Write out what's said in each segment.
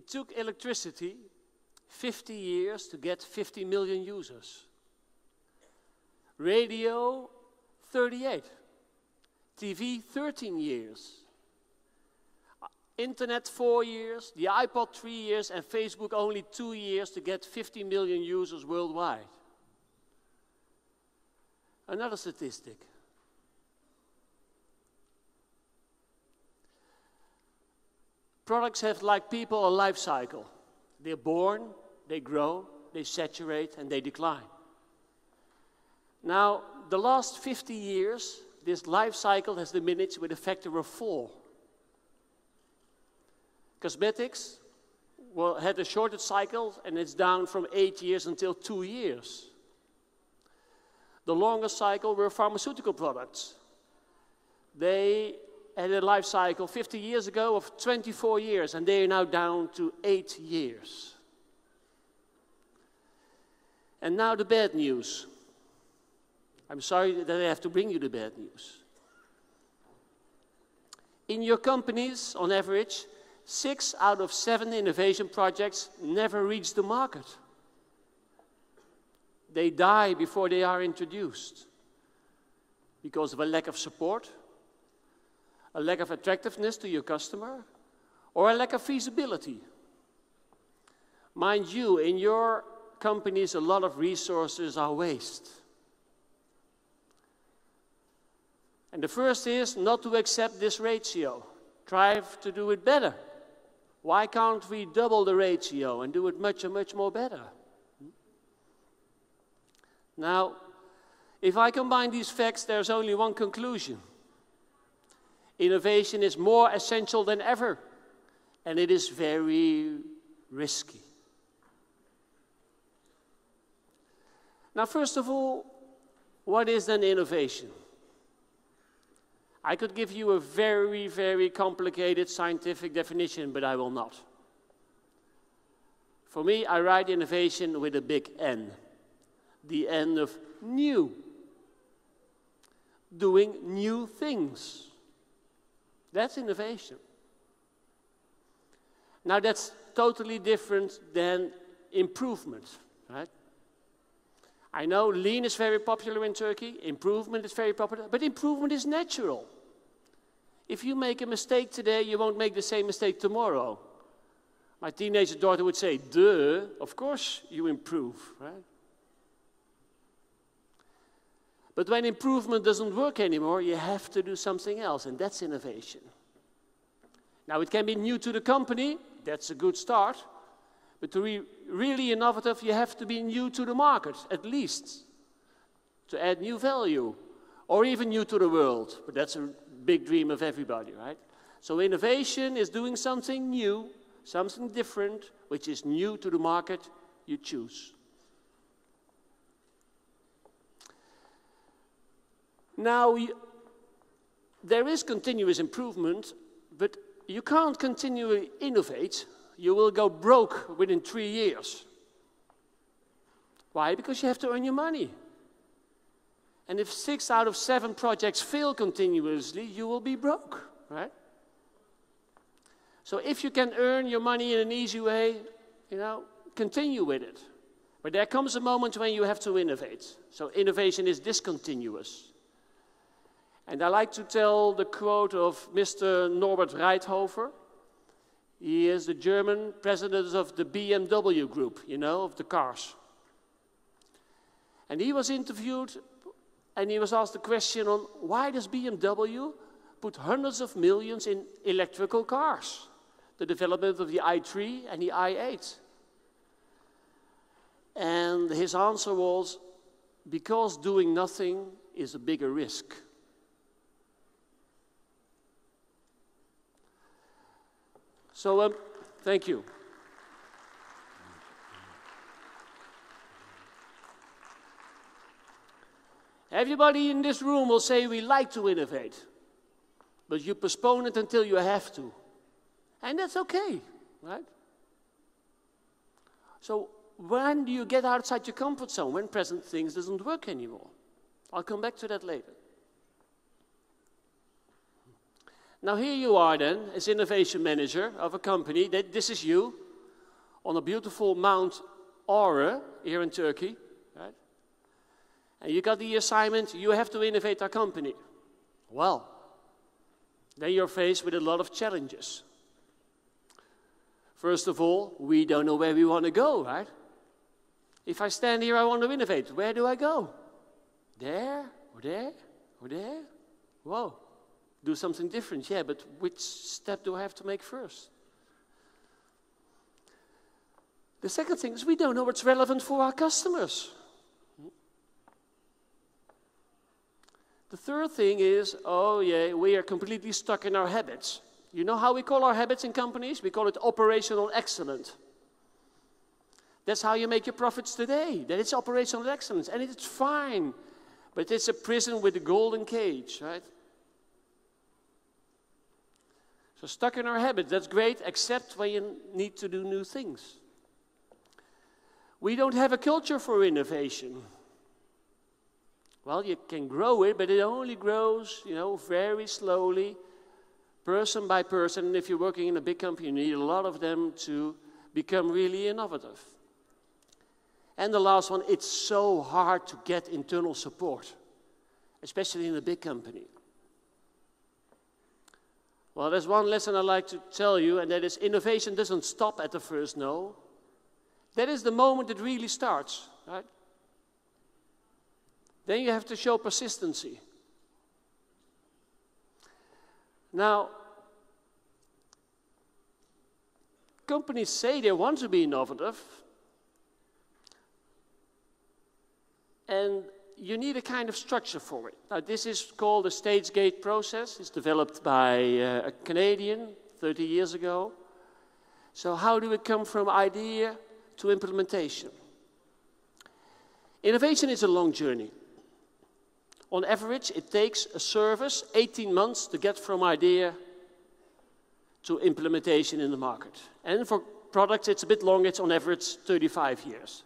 It took electricity 50 years to get 50 million users. Radio, 38. TV, 13 years. Internet, 4 years. The iPod, 3 years. And Facebook, only 2 years to get 50 million users worldwide. Another statistic. Products have, like people, a life cycle. They're born, they grow, they saturate, and they decline. Now, the last 50 years, this life cycle has diminished with a factor of 4. Cosmetics had a shorter cycle, and it's down from 8 years until 2 years. The longest cycle were pharmaceutical products. They had a life cycle 50 years ago of 24 years, and they are now down to 8 years. And now the bad news. I'm sorry that I have to bring you the bad news. In your companies, on average, 6 out of 7 innovation projects never reach the market. They die before they are introduced because of a lack of support, a lack of attractiveness to your customer, or a lack of feasibility. Mind you, in your companies, a lot of resources are wasted. And the first is not to accept this ratio. Try to do it better. Why can't we double the ratio and do it much more better? Now, if I combine these facts, there's only one conclusion. Innovation is more essential than ever, and it is very risky. Now, first of all, what is then innovation? I could give you a very complicated scientific definition, but I will not. For me, I write innovation with a big N. The N of new. Doing new things. That's innovation. Now that's totally different than improvement, right? I know lean is very popular in Turkey, improvement is very popular, but improvement is natural. If you make a mistake today, you won't make the same mistake tomorrow. My teenage daughter would say, duh, of course you improve, right? But when improvement doesn't work anymore, you have to do something else, and that's innovation. Now, it can be new to the company, that's a good start, but to be really innovative, you have to be new to the market, at least, to add new value, or even new to the world, but that's a big dream of everybody, right? So innovation is doing something new, something different, which is new to the market you choose. Now, there is continuous improvement, but you can't continually innovate. You will go broke within 3 years. Why? Because you have to earn your money. And if 6 out of 7 projects fail continuously, you will be broke, right? So if you can earn your money in an easy way, continue with it. But there comes a moment when you have to innovate. So innovation is discontinuous. And I like to tell the quote of Mr. Norbert Reithofer. He is the German president of the BMW group, of the cars. And he was interviewed and he was asked the question on why does BMW put hundreds of millions in electrical cars? The development of the i3 and the i8. And his answer was, because doing nothing is a bigger risk. So, thank you. Everybody in this room will say we like to innovate, but you postpone it until you have to. And that's okay, right? So, when do you get outside your comfort zone? When present things doesn't work anymore. I'll come back to that later. Now here you are then, as innovation manager of a company, this is you. on a beautiful Mount Ore here in Turkey, right? And you got the assignment, you have to innovate our company. Well, then you're faced with a lot of challenges. First of all, we don't know where we want to go, right? If I stand here, I want to innovate. Where do I go? There, or there, or there? Whoa, do something different. Yeah, but which step do I have to make first? The second thing is we don't know what's relevant for our customers. The third thing is, oh yeah, we are completely stuck in our habits. You know how we call our habits in companies? We call it operational excellence. That's how you make your profits today. That it's operational excellence. And it's fine. But it's a prison with a golden cage, right? So stuck in our habits, that's great, except when you need to do new things. We don't have a culture for innovation. Well, you can grow it, but it only grows, very slowly, person by person. And if you're working in a big company, you need a lot of them to become really innovative. And the last one, it's so hard to get internal support, especially in a big company. Well, there's one lesson I'd like to tell you, and that is innovation doesn't stop at the first no. That is the moment it really starts, right? Then you have to show persistency. Now, companies say they want to be innovative, and you need a kind of structure for it. Now, this is called the stage gate process. It's developed by a Canadian 30 years ago. So how do we come from idea to implementation? Innovation is a long journey. On average, it takes a service 18 months to get from idea to implementation in the market. And for products, it's a bit longer. It's on average 35 years.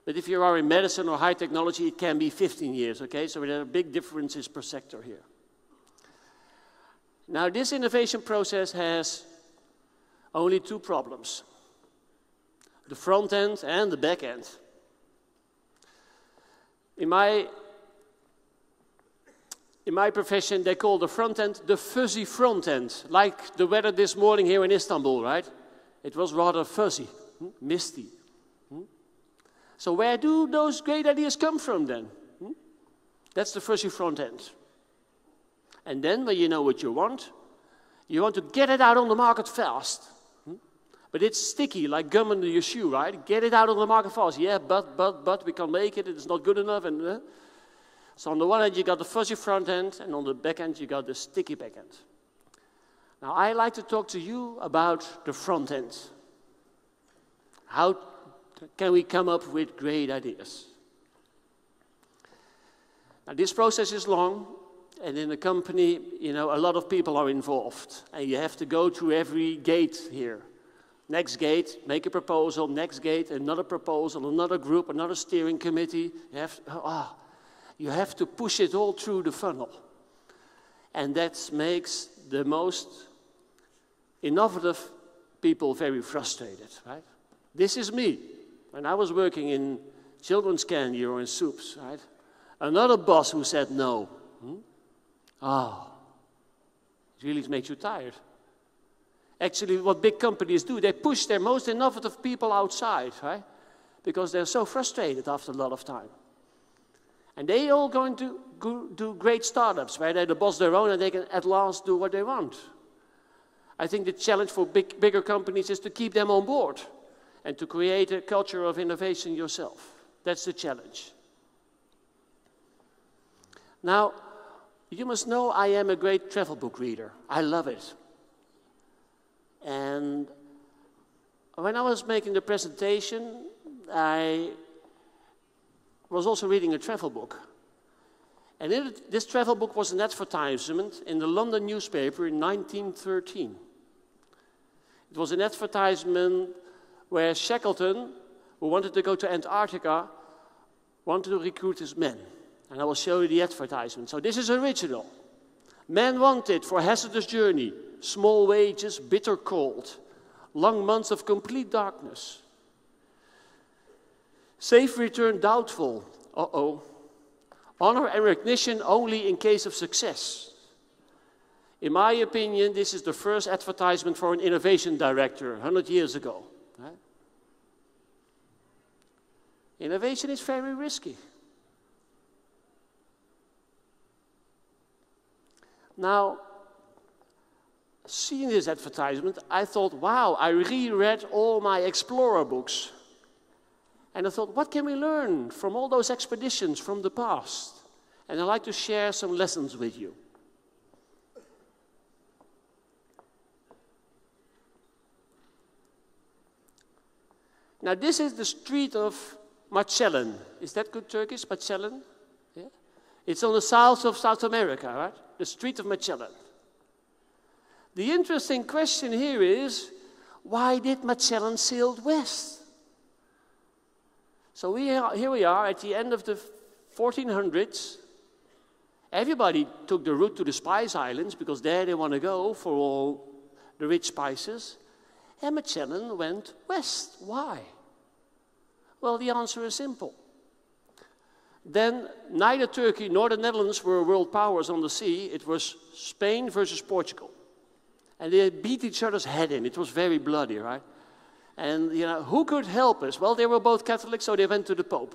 But if you are in medicine or high technology, it can be 15 years, okay? So there are big differences per sector here. Now, this innovation process has only two problems: the front end and the back end. In my profession, they call the front end the fuzzy front end, like the weather this morning here in Istanbul, right? It was rather fuzzy, misty. So where do those great ideas come from then? That's the fuzzy front end. And then when you know what you want to get it out on the market fast. But it's sticky, like gum under your shoe, right? Get it out on the market fast. Yeah, but we can't make it. It's not good enough. And so on the one hand, you got the fuzzy front end, and on the back end, you got the sticky back end. Now, I like to talk to you about the front end. How can we come up with great ideas? Now, this process is long, and in a company, a lot of people are involved, and you have to go through every gate here. Next gate, make a proposal. Next gate, another proposal, another group, another steering committee. You have to push it all through the funnel. And that makes the most innovative people very frustrated, right? This is me. When I was working in children's candy or in soups, right? Another boss who said no. It really makes you tired. Actually, what big companies do, they push their most innovative people outside, right? Because they're so frustrated after a lot of time. And they all going to do great startups, where they're the boss their own and they can at last do what they want. I think the challenge for bigger companies is to keep them on board and to create a culture of innovation yourself. That's the challenge. Now, you must know I am a great travel book reader. I love it. And when I was making the presentation, I was also reading a travel book. And this travel book was an advertisement in the London newspaper in 1913. It was an advertisement where Shackleton, who wanted to go to Antarctica, wanted to recruit his men. And I will show you the advertisement. So this is original. Men wanted for hazardous journey, small wages, bitter cold, long months of complete darkness. Safe return doubtful. Uh-oh. Honor and recognition only in case of success. In my opinion, this is the first advertisement for an innovation director 100 years ago. Right? Innovation is very risky. Now, seeing this advertisement, I thought, wow, I reread all my Explorer books. And I thought, what can we learn from all those expeditions from the past? And I'd like to share some lessons with you. Now, this is the street of Magellan. Is that good Turkish, Magellan? Yeah? It's on the south of South America, right? The street of Magellan. The interesting question here is, why did Magellan sail west? So here we are at the end of the 1400s. Everybody took the route to the Spice Islands because there they want to go for all the rich spices. And Magellan went west. Why? Well, the answer is simple. Then neither Turkey nor the Netherlands were world powers on the sea. It was Spain versus Portugal. And they beat each other's head in. It was very bloody, right? And, you know, who could help us? Well, they were both Catholics, so they went to the Pope.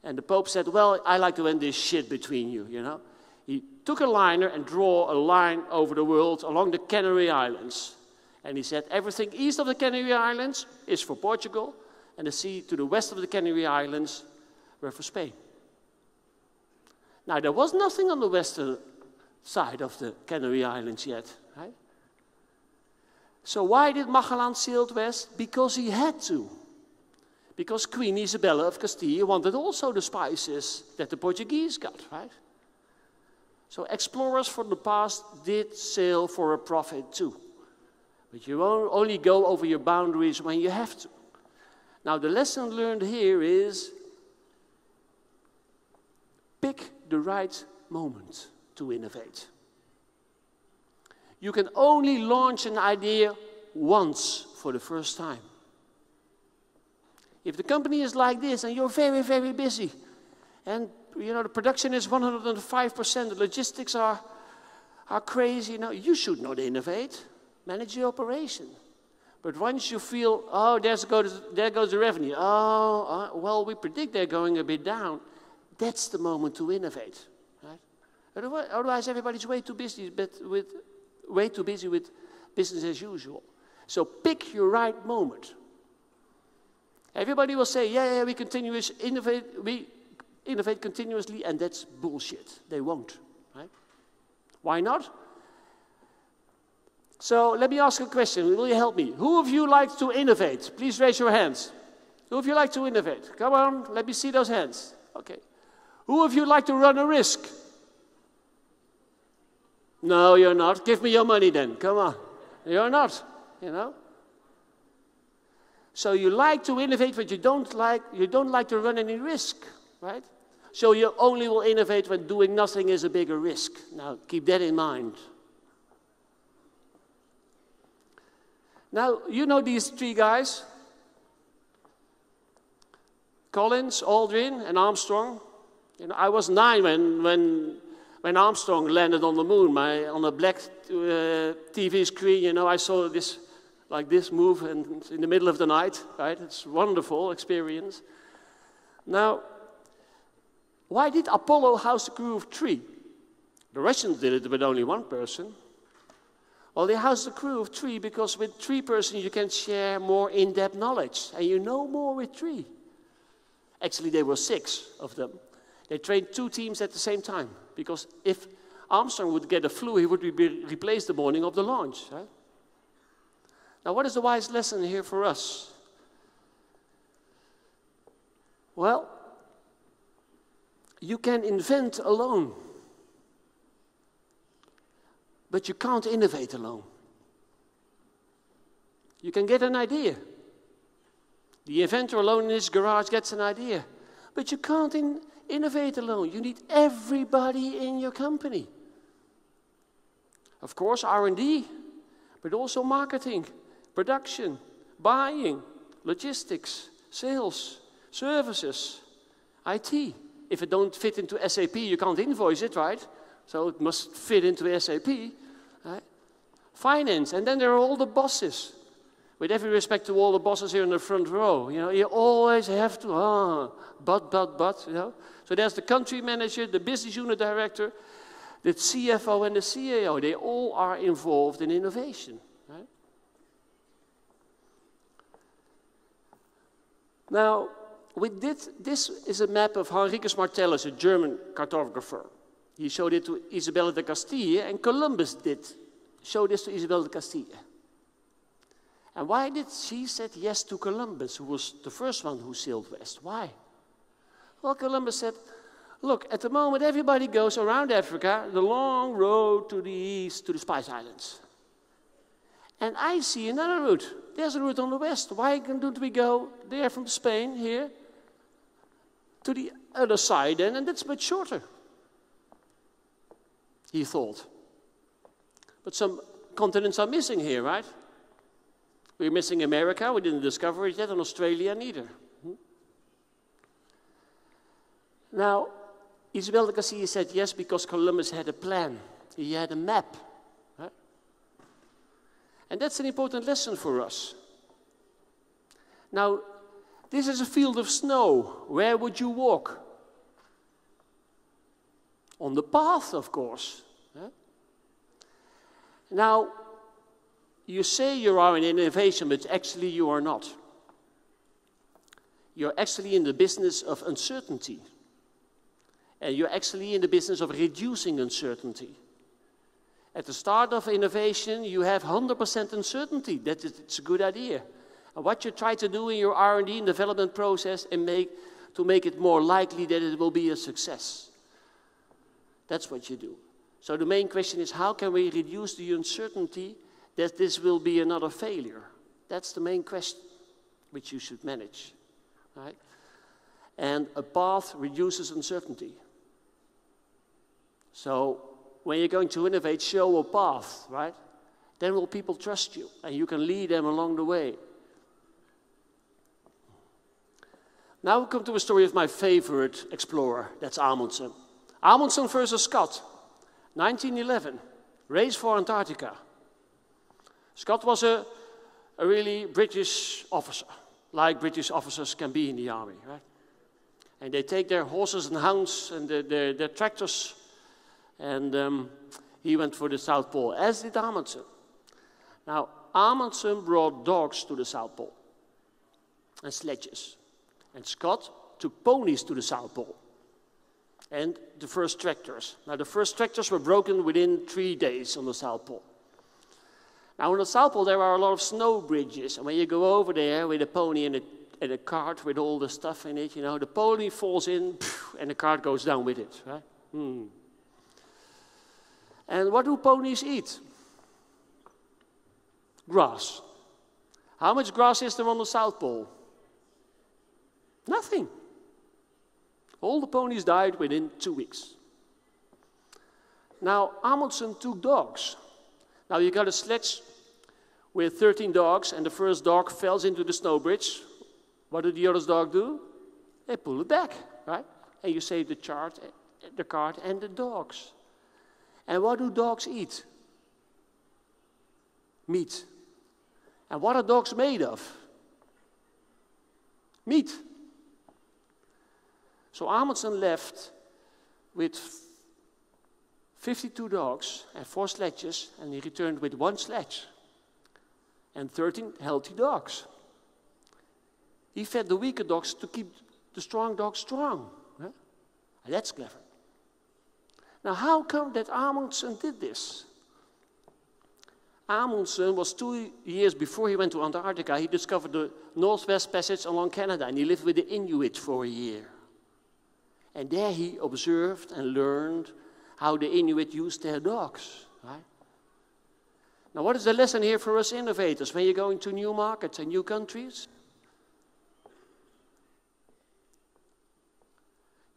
And the Pope said, well, I like to end this shit between you, you know. He took a liner and drew a line over the world along the Canary Islands. And he said, everything east of the Canary Islands is for Portugal, and the sea to the west of the Canary Islands were for Spain. Now, there was nothing on the western side of the Canary Islands yet, right? So why did Magellan sail west? Because he had to. Because Queen Isabella of Castile wanted also the spices that the Portuguese got, right? So explorers from the past did sail for a profit too. But you only go over your boundaries when you have to. Now the lesson learned here is pick the right moment to innovate. You can only launch an idea once for the first time. If the company is like this and you're very, very busy, and you know the production is 105%, the logistics are crazy, you know, you should not innovate. Manage the operation. But once you feel, oh, there goes the revenue. Oh, well, we predict they're going a bit down. That's the moment to innovate. Right? Otherwise, everybody's way too busy with business as usual. So pick your right moment. Everybody will say, yeah, we innovate continuously, and that's bullshit. They won't. Right? Why not? So let me ask you a question. Will you help me? Who of you likes to innovate? Please raise your hands. Who of you like to innovate? Come on, let me see those hands. Okay. Who of you like to run a risk? No, you're not. Give me your money then. Come on. You're not, you know. So you like to innovate, but you don't like to run any risk, right? So you only will innovate when doing nothing is a bigger risk. Now, keep that in mind. Now, you know these three guys. Collins, Aldrin, and Armstrong. You know, I was 9 when Armstrong landed on the moon. On a black TV screen, you know, I saw this, like this move in the middle of the night, right? It's a wonderful experience. Now, why did Apollo house a crew of 3? The Russians did it with only 1 person. Well, they housed a crew of 3 because with 3 persons you can share more in-depth knowledge, and you know more with 3. Actually, there were 6 of them. They trained 2 teams at the same time, because if Armstrong would get a flu, he would be replaced the morning of the launch. Right? Now, what is the wise lesson here for us? Well, you can invent alone, but you can't innovate alone. You can get an idea. The inventor alone in his garage gets an idea, but you can't innovate alone. You need everybody in your company. Of course, R&D, but also marketing production, buying, logistics, sales, services, IT. If it don't fit into SAP, you can't invoice it, right? So it must fit into SAP. Right? Finance, and then there are all the bosses. With every respect to all the bosses here in the front row, you know, you always have to, but, you know. So there's the country manager, the business unit director, the CFO and the CAO. They all are involved in innovation. Right? Now, this is a map of Henricus Martellus, a German cartographer. He showed it to Isabella de Castilla, and Columbus did show this to Isabella de Castilla. And why did she say yes to Columbus, who was the first one who sailed west? Why? Well, Columbus said, look, at the moment everybody goes around Africa, the long road to the east, to the Spice Islands. And I see another route. There's a route on the west. Why don't we go there from Spain, here, to the other side then, and that's much shorter, he thought. But some continents are missing here, right? We're missing America, we didn't discover it yet, and Australia neither. Now, Isabel de Castilla said yes because Columbus had a plan. He had a map. Right? And that's an important lesson for us. Now, this is a field of snow. Where would you walk? On the path, of course. Right? Now, you say you are in innovation, but actually you are not. You're actually in the business of uncertainty. And you're actually in the business of reducing uncertainty. At the start of innovation, you have 100% uncertainty that it's a good idea. And what you try to do in your R&D and development process and to make it more likely that it will be a success. That's what you do. So the main question is, how can we reduce the uncertainty that this will be another failure? That's the main question which you should manage. Right? And a path reduces uncertainty. So when you're going to innovate, show a path, right? Then will people trust you, and you can lead them along the way. Now we come to a story of my favorite explorer, that's Amundsen. Amundsen versus Scott, 1911, race for Antarctica. Scott was a really British officer, like British officers can be in the army, right? And they take their horses and hounds and their tractors, and he went for the South Pole, as did Amundsen. Now, Amundsen brought dogs to the South Pole, and sledges. And Scott took ponies to the South Pole, and the first tractors. Now, the first tractors were broken within 3 days on the South Pole. Now, on the South Pole, there are a lot of snow bridges, and when you go over there with a pony and a cart with all the stuff in it, you know, the pony falls in, and the cart goes down with it, right? And what do ponies eat? Grass. How much grass is there on the South Pole? Nothing. All the ponies died within 2 weeks. Now, Amundsen took dogs. Now, you got a sledge with 13 dogs, and the first dog falls into the snow bridge. What do the other dogs do? They pull it back, right? And you save the cart, and the dogs. And what do dogs eat? Meat. And what are dogs made of? Meat. So Amundsen left with 52 dogs and 4 sledges, and he returned with 1 sledge and 13 healthy dogs. He fed the weaker dogs to keep the strong dogs strong. Right? And that's clever. Now, how come that Amundsen did this? Amundsen was 2 years before he went to Antarctica. He discovered the Northwest Passage along Canada, and he lived with the Inuit for a year. And there he observed and learned how the Inuit used their dogs. Right? Now, what is the lesson here for us innovators when you're going to new markets and new countries?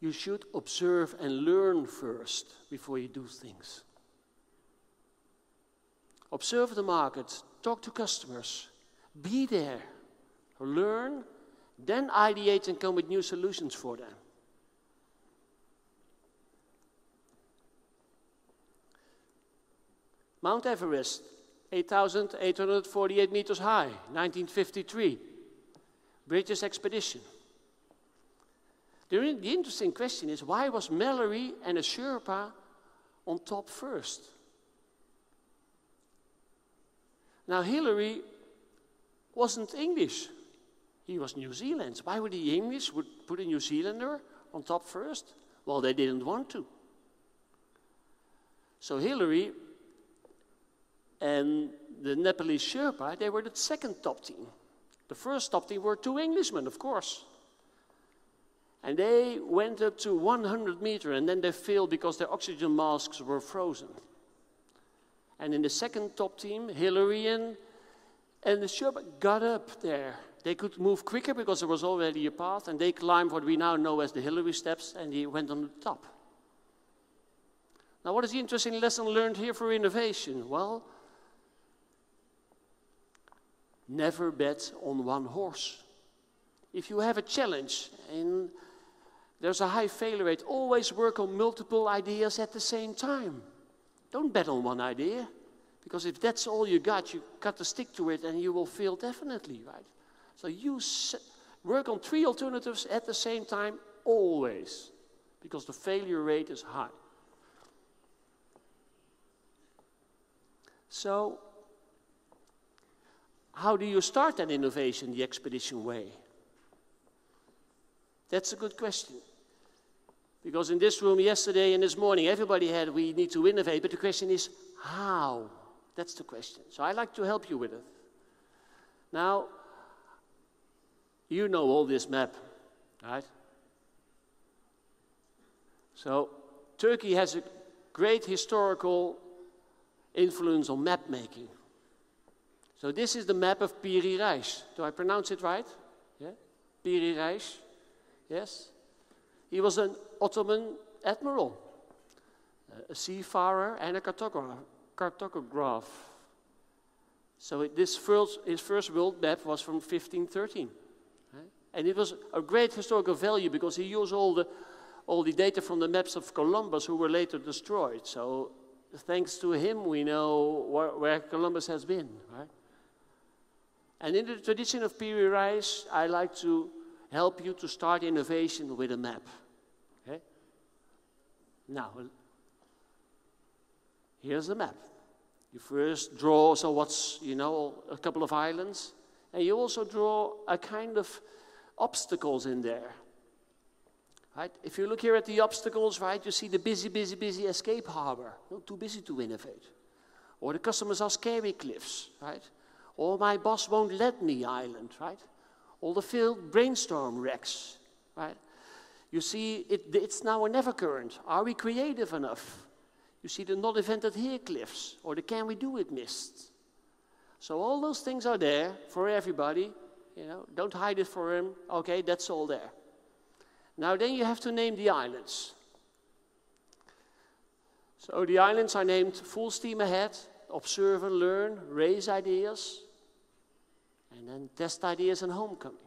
You should observe and learn first before you do things. Observe the market, talk to customers, Be there, learn, then ideate and come with new solutions for them. Mount Everest, 8,848 meters high, 1953. British expedition. The interesting question is, why was Mallory and a Sherpa on top first? Now, Hillary wasn't English. He was New Zealand. Why would the English would put a New Zealander on top first? Well, they didn't want to. So Hillary and the Nepalese Sherpa, they were the second top team. The first top team were two Englishmen, of course. And they went up to 100 meters, and then they failed because their oxygen masks were frozen. And in the second top team, Hillary and the Sherpa got up there. They could move quicker because there was already a path, and they climbed what we now know as the Hillary steps, and he went on the top. Now, what is the interesting lesson learned here for innovation? Well, never bet on one horse. If you have a challenge and there's a high failure rate, always work on multiple ideas at the same time. Don't bet on one idea, because if that's all you got to stick to it and you will fail definitely, right? So you work on 3 alternatives at the same time, always, because the failure rate is high. So, how do you start that innovation the expedition way? That's a good question. Because in this room yesterday and this morning, everybody had, we need to innovate, but the question is, how? That's the question. So I'd like to help you with it. Now, you know all this map, right? So, Turkey has a great historical influence on map making. So this is the map of Piri Reis. Do I pronounce it right? Yeah? Piri Reis. Yes? He was an Ottoman admiral, a seafarer and a cartographer. So his first world map was from 1513. Right? And it was a great historical value because he used all the data from the maps of Columbus, who were later destroyed. So thanks to him, we know where Columbus has been. Right? And in the tradition of Piri Reis, I like to help you to start innovation with a map. Okay? Now, here's the map. You first draw, so what's, a couple of islands. And you also draw a kind of obstacles in there. Right? If you look here at the obstacles, right, you see the busy escape harbor. Not too busy to innovate. Or the customers are scary cliffs, right? Or my boss won't let me island, right? All the failed brainstorm wrecks, right? You see, it's now a never current. Are we creative enough? You see the not invented here cliffs, or the can we do it mist. So all those things are there for everybody. Don't hide it for him. Okay, that's all there. Now then you have to name the islands. So the islands are named Full Steam Ahead, Observe and Learn, Raise Ideas, and then Test Ideas and Homecoming.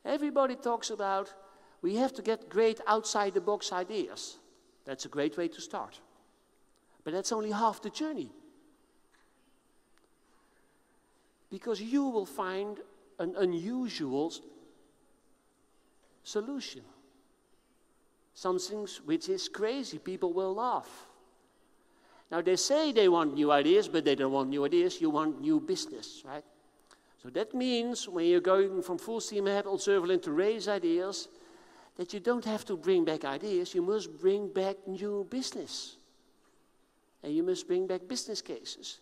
Everybody talks about we have to get great outside-the-box ideas. That's a great way to start. But that's only half the journey. Because you will find an unusual solution. Something which is crazy. People will laugh. Now, they say they want new ideas, but they don't want new ideas. You want new business, right? So that means when you're going from Full Steam Ahead, Observe and Learn to Raise Ideas, that you don't have to bring back ideas. You must bring back new business. And you must bring back business cases.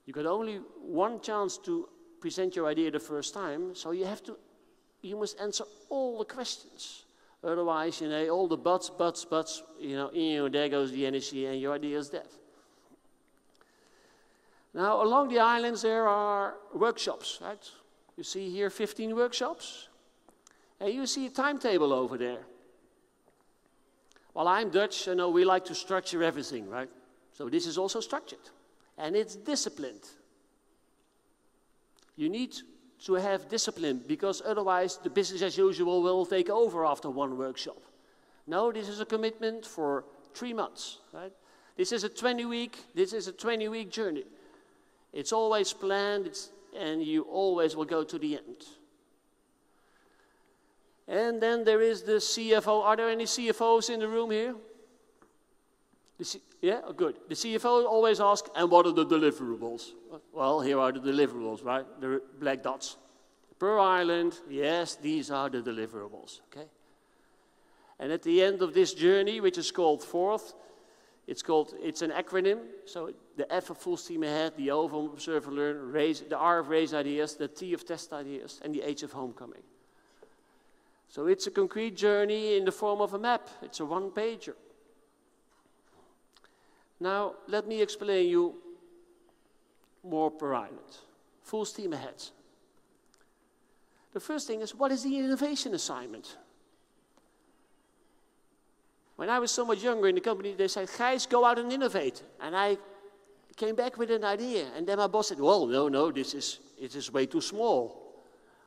You got only one chance to present your idea the first time, so you must answer all the questions. Otherwise, all the buts, there goes the energy and your idea is dead. Now, along the islands, there are workshops, right? You see here 15 workshops. And you see a timetable over there. Well, I'm Dutch, we like to structure everything, right? So this is also structured. And it's disciplined. You need to have discipline, because otherwise the business as usual will take over after one workshop. No, this is a commitment for 3 months, right? This is a 20-week journey. It's always planned, and you always will go to the end. And then there is the CFO. Are there any CFOs in the room here? Yeah, oh, good. The CFO always asks, and what are the deliverables? Well, here are the deliverables, right? The black dots. Per island, yes, these are the deliverables, okay? And at the end of this journey, which is called FORTH, it's an acronym. So the F of full steam ahead, the O of observe and learn, the R of raise ideas, the T of test ideas, and the H of homecoming. So it's a concrete journey in the form of a map. It's a one-pager. Now, let me explain you more per island. Full steam ahead. The first thing is, what is the innovation assignment? When I was so much younger in the company, they said, Gijs, go out and innovate. And I came back with an idea. And then my boss said, well, no, it is way too small.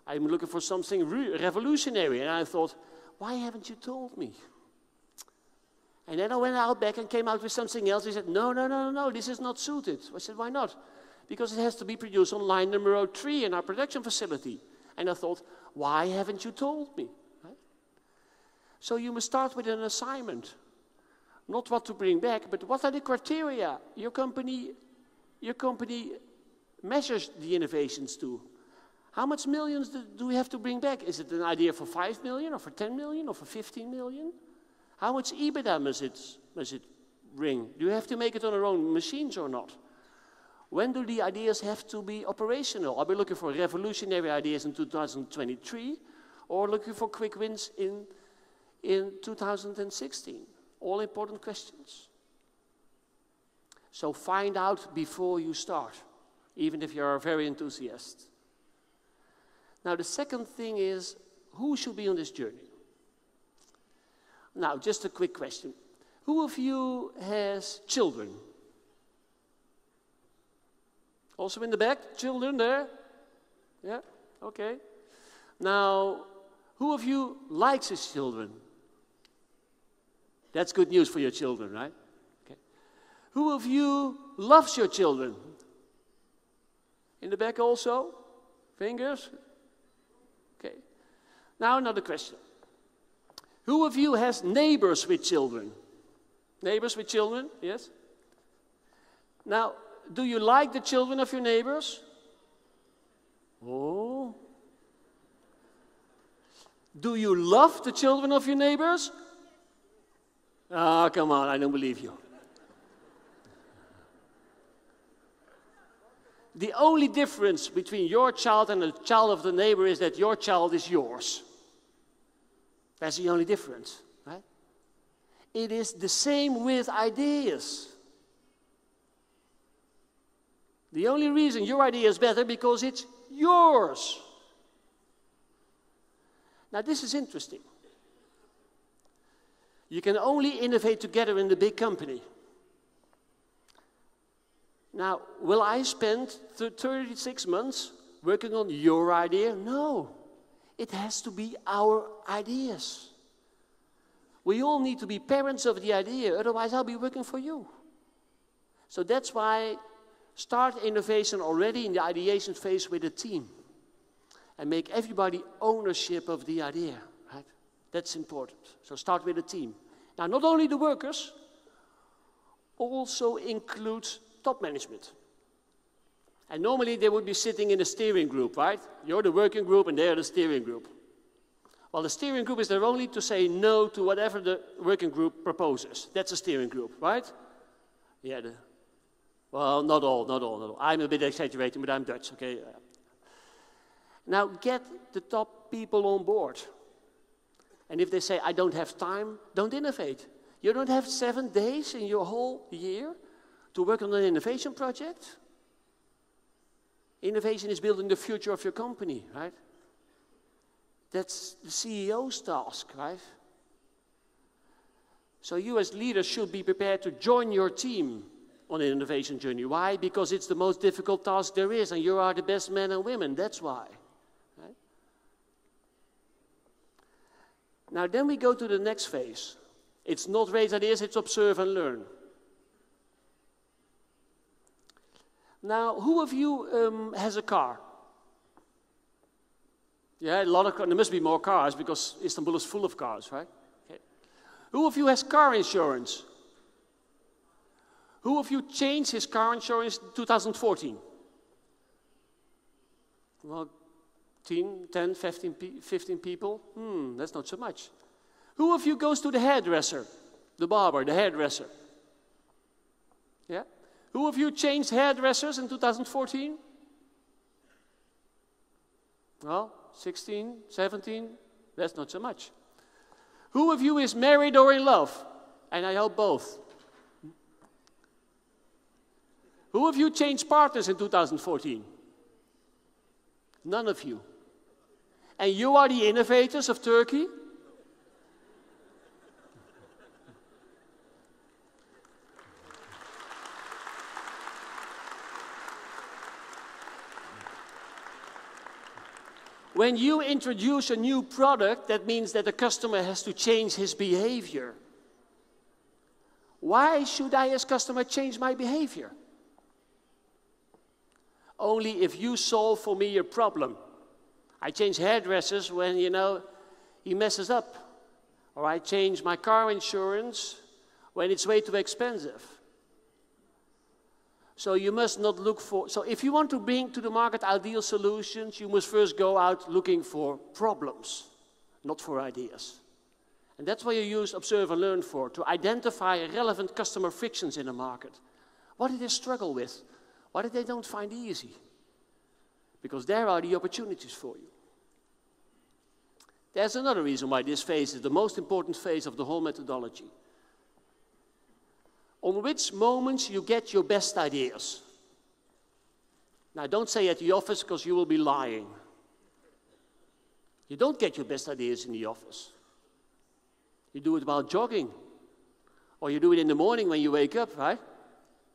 I'm looking for something revolutionary. And I thought, why haven't you told me? And then I went out back and came out with something else. He said, no, this is not suited. I said, why not? Because it has to be produced on line number 3 in our production facility. And I thought, why haven't you told me? Right? So you must start with an assignment. Not what to bring back, but what are the criteria your company measures the innovations to? How much millions do we have to bring back? Is it an idea for 5 million or for 10 million or for 15 million? How much EBITDA must it bring? Do you have to make it on our own machines or not? When do the ideas have to be operational? Are we looking for revolutionary ideas in 2023 or looking for quick wins in 2016? All important questions. So find out before you start, even if you're a very enthusiast. Now the second thing is, who should be on this journey? Now, just a quick question. Who of you has children? Also in the back, children there? Yeah, okay. Now, who of you likes his children? That's good news for your children, right? Okay. Who of you loves your children? In the back also? Fingers? Okay. Now another question. Who of you has neighbors with children? Neighbors with children, yes? Now, do you like the children of your neighbors? Oh. Do you love the children of your neighbors? Ah, come on, I don't believe you. The only difference between your child and the child of the neighbor is that your child is yours. That's the only difference, right? It is the same with ideas. The only reason your idea is better because it's yours. Now this is interesting. You can only innovate together in the big company. Now, will I spend 36 months working on your idea? No. It has to be our ideas. We all need to be parents of the idea, otherwise I'll be working for you. So that's why start innovation already in the ideation phase with a team. And make everybody ownership of the idea, right? That's important. So start with a team. Now, not only the workers, also include top management. And normally they would be sitting in a steering group, right? You're the working group and they're the steering group. Well, the steering group is there only to say no to whatever the working group proposes. That's a steering group, right? Yeah, well, not all. I'm a bit exaggerating, but I'm Dutch, okay? Now get the top people on board. And if they say, I don't have time, don't innovate. You don't have 7 days in your whole year to work on an innovation project? Innovation is building the future of your company, right? That's the CEO's task, right? So you as leaders should be prepared to join your team on an innovation journey. Why? Because it's the most difficult task there is, and you are the best men and women. That's why. Right? Now, then we go to the next phase. It's not raise ideas, it's observe and learn. Now, who of you has a car? Yeah, a lot of cars. There must be more cars because Istanbul is full of cars, right? Okay. Who of you has car insurance? Who of you changed his car insurance in 2014? Well, 10, 15 people? That's not so much. Who of you goes to the hairdresser? The barber, the hairdresser? Yeah? Who of you changed hairdressers in 2014? Well, 16, 17, that's not so much. Who of you is married or in love? And I hope both. Who of you changed partners in 2014? None of you. And you are the innovators of Turkey? When you introduce a new product, that means that the customer has to change his behavior. Why should I, as customer, change my behavior? Only if you solve for me a problem. I change hairdressers when, he messes up. Or I change my car insurance when it's way too expensive. So you must not look for... So if you want to bring to the market ideal solutions, you must first go out looking for problems, not for ideas. And that's what you use Observe and Learn for, to identify relevant customer frictions in the market. What do they struggle with? What do they don't find easy? Because there are the opportunities for you. There's another reason why this phase is the most important phase of the whole methodology. On which moments you get your best ideas. Now, don't say at the office because you will be lying. You don't get your best ideas in the office. You do it while jogging. Or you do it in the morning when you wake up, right?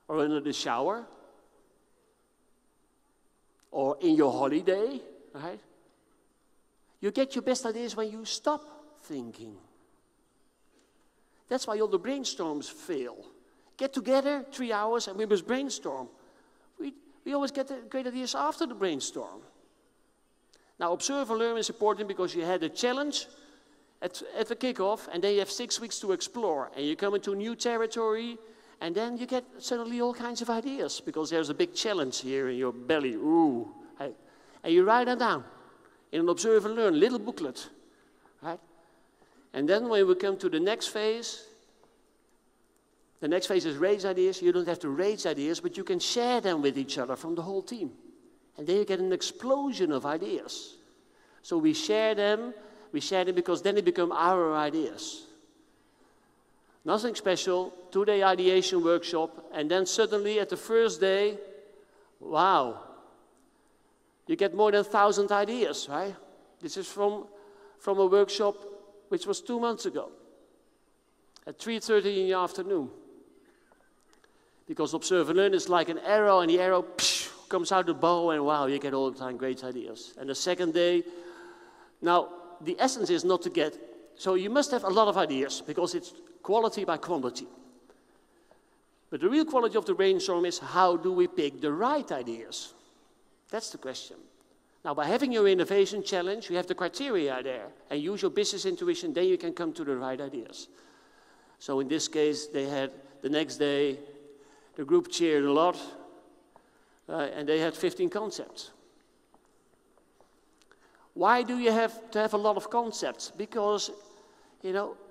Or under the shower. Or in your holiday, right? You get your best ideas when you stop thinking. That's why all the brainstorms fail. Get together 3 hours and we must brainstorm. We always get the great ideas after the brainstorm. Now, Observe and Learn is important because you had a challenge at the kickoff, and then you have 6 weeks to explore. And you come into new territory, and then you get suddenly all kinds of ideas because there's a big challenge here in your belly. Ooh. And you write that down in an Observe and Learn little booklet. Right? And then when we come to the next phase, the next phase is raise ideas. You don't have to raise ideas, but you can share them with each other from the whole team. And then you get an explosion of ideas. So we share them because then they become our ideas. Nothing special, 2-day ideation workshop, and then suddenly at the first day, wow, you get more than 1,000 ideas, right? This is from a workshop which was 2 months ago at 3:30 in the afternoon. Because Observe and Learn is like an arrow, and the arrow comes out the bow, and wow, you get all the time great ideas. And the second day, now, the essence is not to get, so you must have a lot of ideas, because it's quality by quantity. But the real quality of the brainstorm is, how do we pick the right ideas? That's the question. Now, by having your innovation challenge, you have the criteria there, and use your business intuition, then you can come to the right ideas. So in this case, they had, the next day, the group cheered a lot, and they had 15 concepts. Why do you have to have a lot of concepts? Because,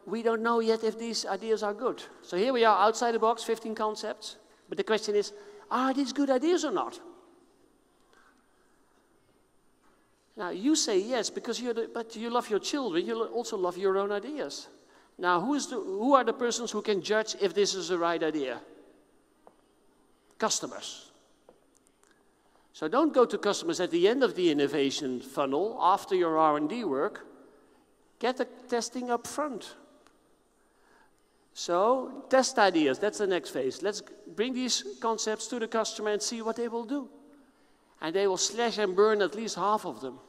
we don't know yet if these ideas are good. So here we are outside the box, 15 concepts. But the question is, are these good ideas or not? Now, you say yes, because but you love your children, you also love your own ideas. Now, who are the persons who can judge if this is the right idea? Customers. So don't go to customers at the end of the innovation funnel, after your R&D work. Get the testing up front. So test ideas, that's the next phase. Let's bring these concepts to the customer and see what they will do. And they will slash and burn at least half of them.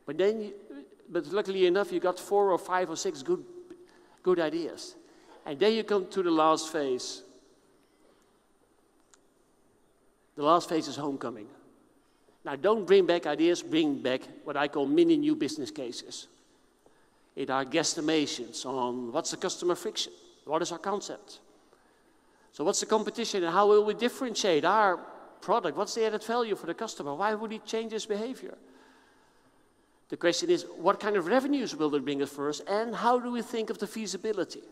But luckily enough, you got 4 or 5 or 6 good ideas. And then you come to the last phase. The last phase is homecoming. Now, don't bring back ideas, bring back what I call mini new business cases. It are guesstimations on what's the customer friction, what is our concept. So what's the competition and how will we differentiate our product? What's the added value for the customer? Why would he change his behavior? The question is, what kind of revenues will it bring us first, and how do we think of the feasibility?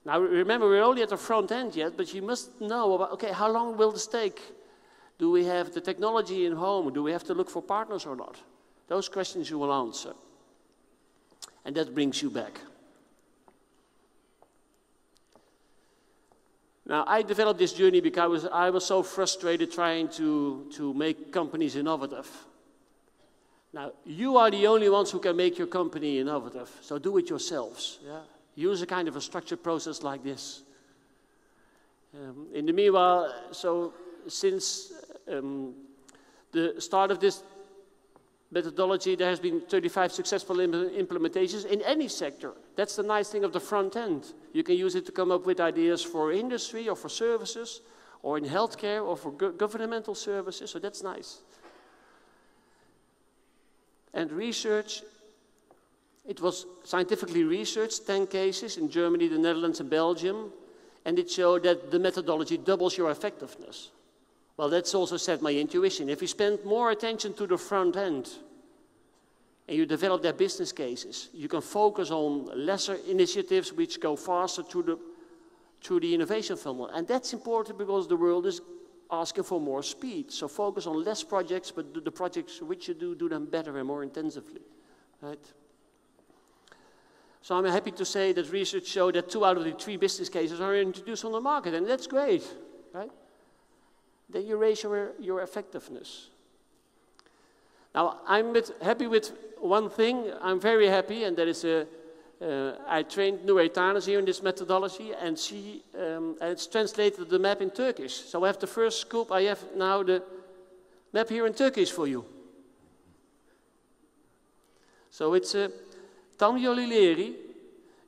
Now, remember, we're only at the front end yet, but you must know about, okay, how long will this take? Do we have the technology in home? Do we have to look for partners or not? Those questions you will answer. And that brings you back. Now, I developed this journey because I was so frustrated trying to make companies innovative. Now, you are the only ones who can make your company innovative, so do it yourselves. Yeah? Use a kind of a structured process like this. In the meanwhile, so since the start of this methodology, there has been 35 successful implementations in any sector. That's the nice thing of the front end. You can use it to come up with ideas for industry or for services, or in healthcare or for governmental services, so that's nice. And research, it was scientifically researched, 10 cases in Germany, the Netherlands, and Belgium, and it showed that the methodology doubles your effectiveness. Well, that's also said my intuition. If you spend more attention to the front end and you develop their business cases, you can focus on lesser initiatives which go faster through the innovation funnel. And that's important because the world is asking for more speed. So focus on less projects, but the projects which you do them better and more intensively. Right? So I'm happy to say that research showed that 2 out of the 3 business cases are introduced on the market, and that's great. Right? Then you raise your effectiveness. Now, I'm happy with one thing. I'm very happy, and that is I trained Nure Tanes here in this methodology, and it's translated the map in Turkish. So I have the first scoop. I have now the map here in Turkish for you. So it's Tam Yolileri,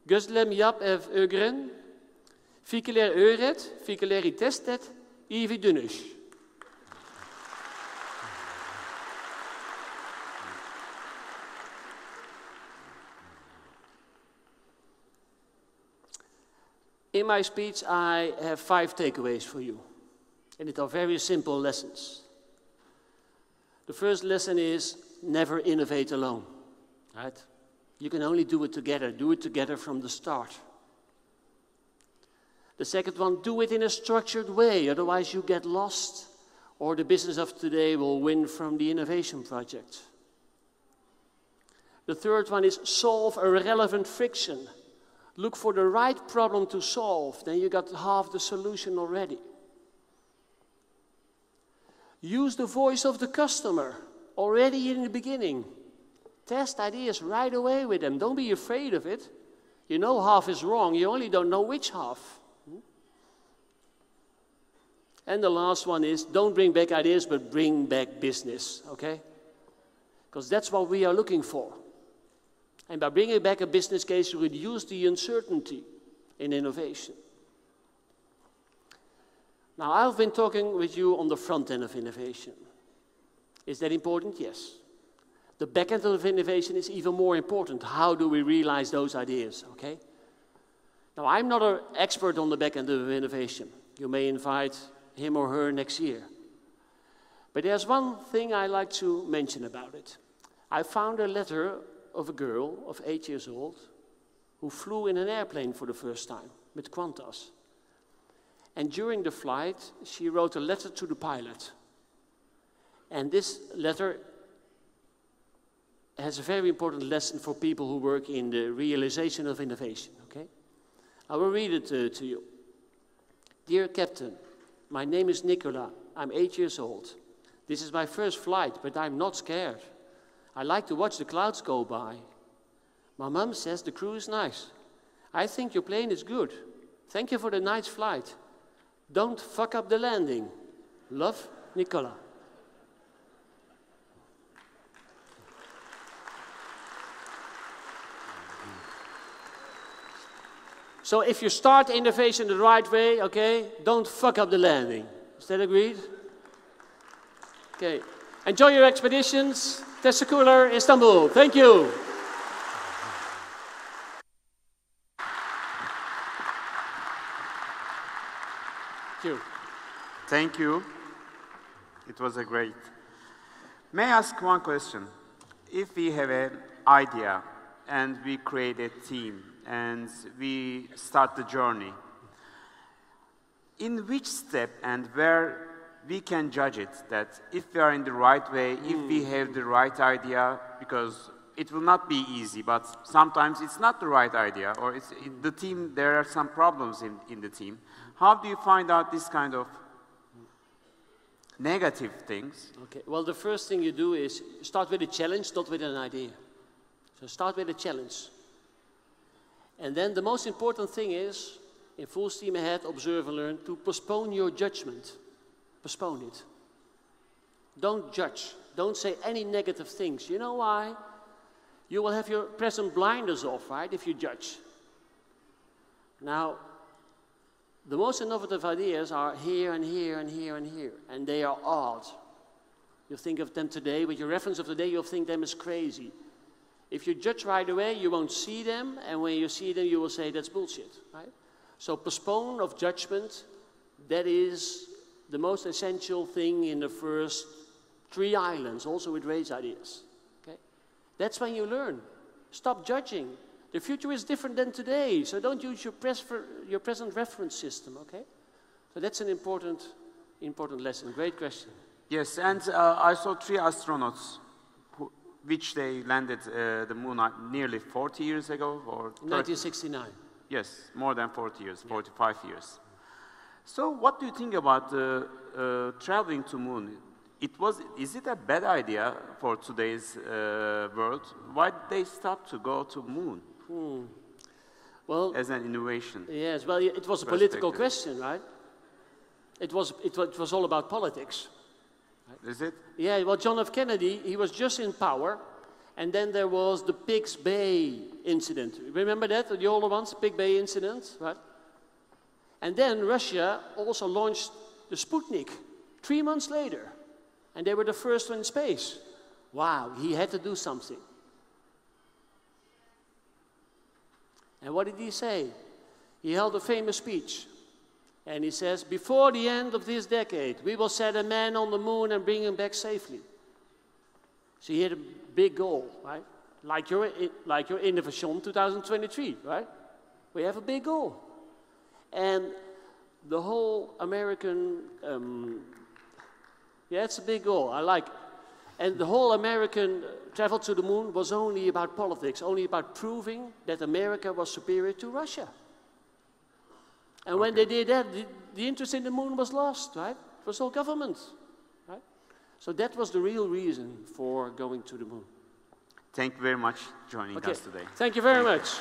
Gözlem Yap Ev Ögren, Fikeler Öret, Fikeleri Testet, Ivi Dünüş. In my speech, I have 5 takeaways for you, and it are very simple lessons. The first lesson is never innovate alone, right? You can only do it together from the start. The second one, do it in a structured way, otherwise you get lost, or the business of today will win from the innovation project. The third one is solve a relevant friction. Look for the right problem to solve, then you got half the solution already. Use the voice of the customer already in the beginning. Test ideas right away with them. Don't be afraid of it. You know half is wrong, you only don't know which half. And the last one is, don't bring back ideas, but bring back business, okay? Because that's what we are looking for. And by bringing back a business case, you reduce the uncertainty in innovation. Now, I've been talking with you on the front end of innovation. Is that important? Yes. The back end of innovation is even more important. How do we realize those ideas, okay? Now, I'm not an expert on the back end of innovation. You may invite him or her next year. But there's one thing I like to mention about it. I found a letter of a girl of 8 years old who flew in an airplane for the first time with Qantas. And during the flight, she wrote a letter to the pilot. And this letter has a very important lesson for people who work in the realization of innovation, okay? I will read it to you. Dear Captain, my name is Nicola. I'm 8 years old. This is my first flight, but I'm not scared. I like to watch the clouds go by. My mum says the crew is nice. I think your plane is good. Thank you for the nice flight. Don't fuck up the landing. Love, Nicola. So if you start innovation the right way, okay, don't fuck up the landing. Is that agreed? Okay. Enjoy your expeditions. Teşekkürler, Istanbul. Thank you. Thank you. Thank you. It was a great. May I ask one question? If we have an idea and we create a team and we start the journey, in which step and where we can judge it that if we are in the right way, if we have the right idea, because it will not be easy, but sometimes it's not the right idea, or it's in the team, there are some problems in the team. How do you find out this kind of negative things? Okay, well, the first thing you do is start with a challenge, not with an idea. So start with a challenge. And then the most important thing is, in full steam ahead, observe and learn, to postpone your judgment. Postpone it. Don't judge. Don't say any negative things. You know why? You will have your present blinders off, right, if you judge. Now, the most innovative ideas are here and here and here and here, and they are odd. You think of them today, with your reference of today, you'll think them as crazy. If you judge right away, you won't see them, and when you see them, you will say that's bullshit, right? So postpone of judgment, that is the most essential thing in the first 3 islands, also with race ideas. Okay? That's when you learn. Stop judging. The future is different than today, so don't use your present reference system, okay? So that's an important lesson. Great question. Yes, and I saw 3 astronauts, which they landed the moon nearly 40 years ago, or 1969. Yes, more than 40 years, 45 years. So what do you think about traveling to moon? Is it a bad idea for today's world? Why did they stop to go to moon? Well, as an innovation. Yes, well, it was a political question, right? It was all about politics. Right? Is it? Yeah, well, John F. Kennedy, he was just in power, and then there was the Pigs Bay incident. Remember that, the older ones, the Pig Bay incident, right? And then Russia also launched the Sputnik 3 months later, and they were the first one in space. Wow, he had to do something. And what did he say? He held a famous speech. And he says, before the end of this decade, we will set a man on the moon and bring him back safely. So he had a big goal, right? Like your Innovasyon 2023, right? We have a big goal. And the whole American, yeah, it's a big goal, I like it. And the whole American travel to the moon was only about politics, only about proving that America was superior to Russia. And when they did that, the interest in the moon was lost, right? It was all government, right? So that was the real reason for going to the moon. Thank you very much for joining us today. Thank you very much.